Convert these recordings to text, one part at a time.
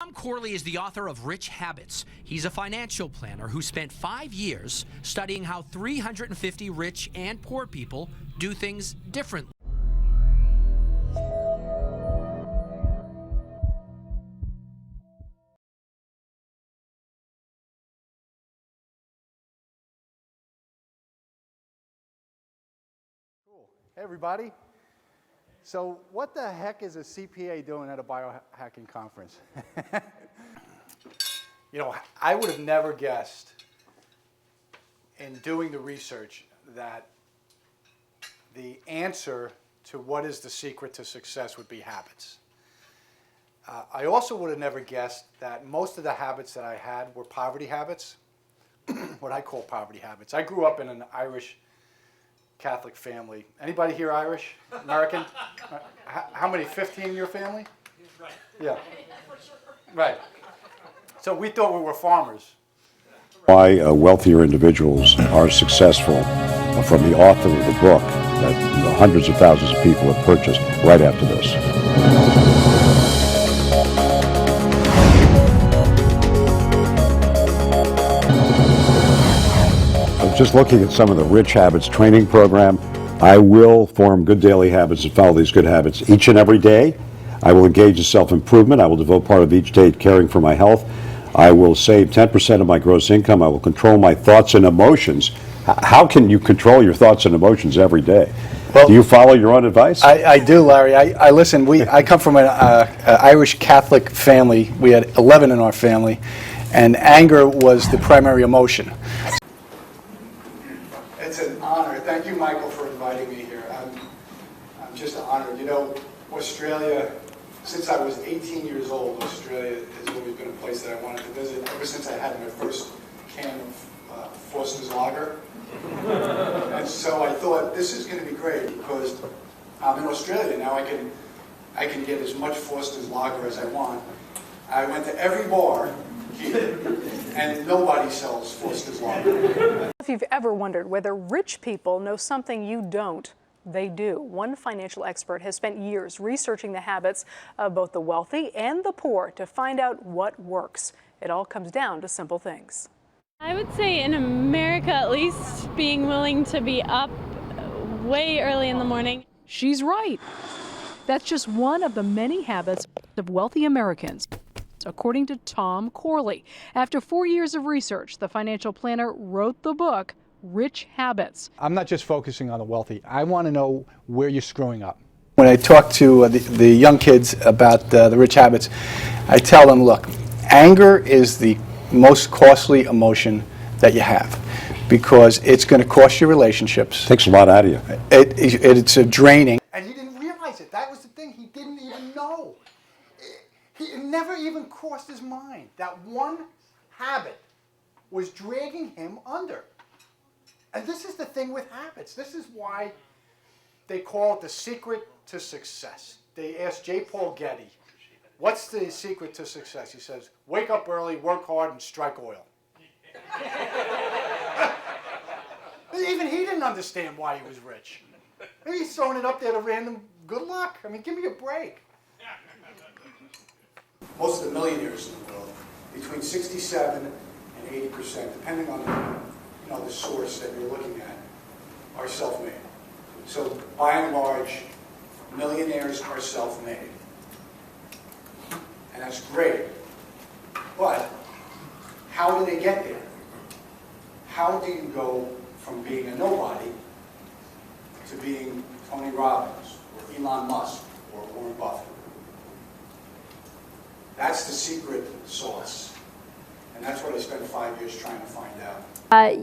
Tom Corley is the author of Rich Habits. He's a financial planner who spent 5 years studying how 350 rich and poor people do things differently. Cool. Hey, everybody. So what the heck is a CPA doing at a biohacking conference? You know, I would have never guessed in doing the research that the answer to what is the secret to success would be habits. I also would have never guessed that most of the habits that I had were poverty habits, what I call poverty habits. I grew up in an Irish Catholic family. Anybody here Irish? American? How many? 15 in your family? Right. Yeah. Right. So we thought we were farmers. Why wealthier individuals are successful from the author of the book that hundreds of thousands of people have purchased right after this. Just looking at some of the Rich Habits training program, I will form good daily habits and follow these good habits each and every day. I will engage in self-improvement. I will devote part of each day to caring for my health. I will save 10% of my gross income. I will control my thoughts and emotions. How can you control your thoughts and emotions every day? Well, do you follow your own advice? I do, Larry. I listen. I come from an Irish Catholic family. We had 11 in our family, and anger was the primary emotion. It's an honor. Thank you, Michael, for inviting me here. I'm just honored. You know, Australia, since I was 18 years old, Australia has always been a place that I wanted to visit ever since I had my first can of Foster's Lager. And so I thought, this is going to be great because I'm in Australia now. I can get as much Foster's Lager as I want. I went to every bar here, and nobody sells Foster's Lager. If you've ever wondered whether rich people know something you don't, they do. One financial expert has spent years researching the habits of both the wealthy and the poor to find out what works. It all comes down to simple things. I would say in America, at least, being willing to be up way early in the morning. She's right. That's just one of the many habits of wealthy Americans, according to Tom Corley. After 4 years of research, the financial planner wrote the book, Rich Habits. I'm not just focusing on the wealthy. I want to know where you're screwing up. When I talk to the young kids about the rich habits, I tell them, look, anger is the most costly emotion that you have because it's going to cost you relationships. Takes a lot out of you. It's a draining. And he didn't realize it. That was the thing. He didn't even know. It never even crossed his mind. That one habit was dragging him under. And this is the thing with habits. This is why they call it the secret to success. They asked J. Paul Getty, what's the secret to success? He says, wake up early, work hard, and strike oil. Even he didn't understand why he was rich. Maybe he's throwing it up there to random good luck. I mean, give me a break. Most of the millionaires in the world, between 67 and 80%, depending on the source that you're looking at, are self-made. So by and large, millionaires are self-made. And that's great. But how do they get there? How do you go from being a nobody to being Tony Robbins or Elon Musk or Warren Buffett? That's the secret sauce. And that's what I spent 5 years trying to find out.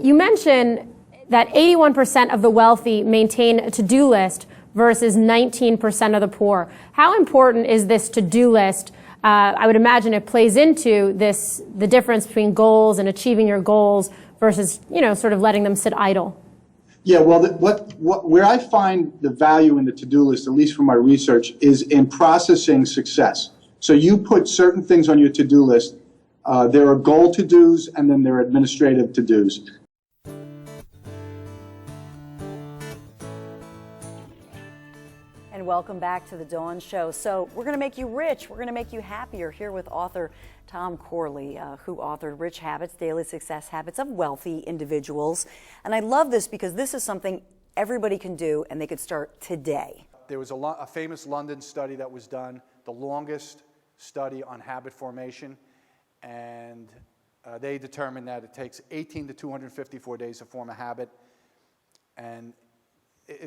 You mentioned that 81% of the wealthy maintain a to-do list versus 19% of the poor. How important is this to-do list? I would imagine it plays into the difference between goals and achieving your goals versus, sort of letting them sit idle. Yeah, well, where I find the value in the to-do list, at least from my research, is in processing success. So you put certain things on your to-do list. There are goal to-dos and then there are administrative to-dos. And and welcome back to The Dawn Show. So we're going to make you rich. We're going to make you happier. Here with author Tom Corley, who authored Rich Habits, Daily Success Habits of Wealthy Individuals. And I love this because this is something everybody can do, and they could start today. There was a famous London study that was done, the longest study on habit formation, and they determined that it takes 18 to 254 days to form a habit. And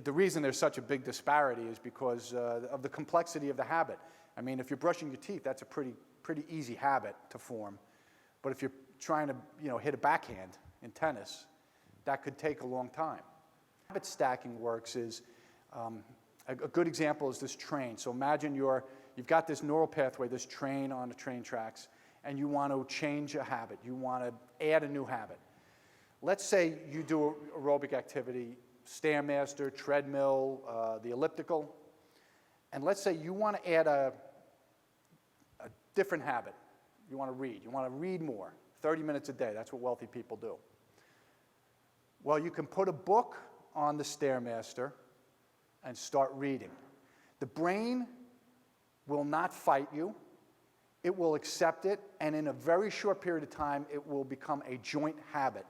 the reason there's such a big disparity is because of the complexity of the habit. I mean, if you're brushing your teeth, that's a pretty easy habit to form. But if you're trying to, hit a backhand in tennis, that could take a long time. Habit stacking works is, a good example is this train. So imagine you've got this neural pathway, this train on the train tracks, and you want to change a habit. You want to add a new habit. Let's say you do aerobic activity, Stairmaster, treadmill, the elliptical, and let's say you want to add a different habit. You want to read. You want to read more, 30 minutes a day. That's what wealthy people do. Well, you can put a book on the Stairmaster and start reading. The brain will not fight you. It will accept it, and in a very short period of time, it will become a joint habit.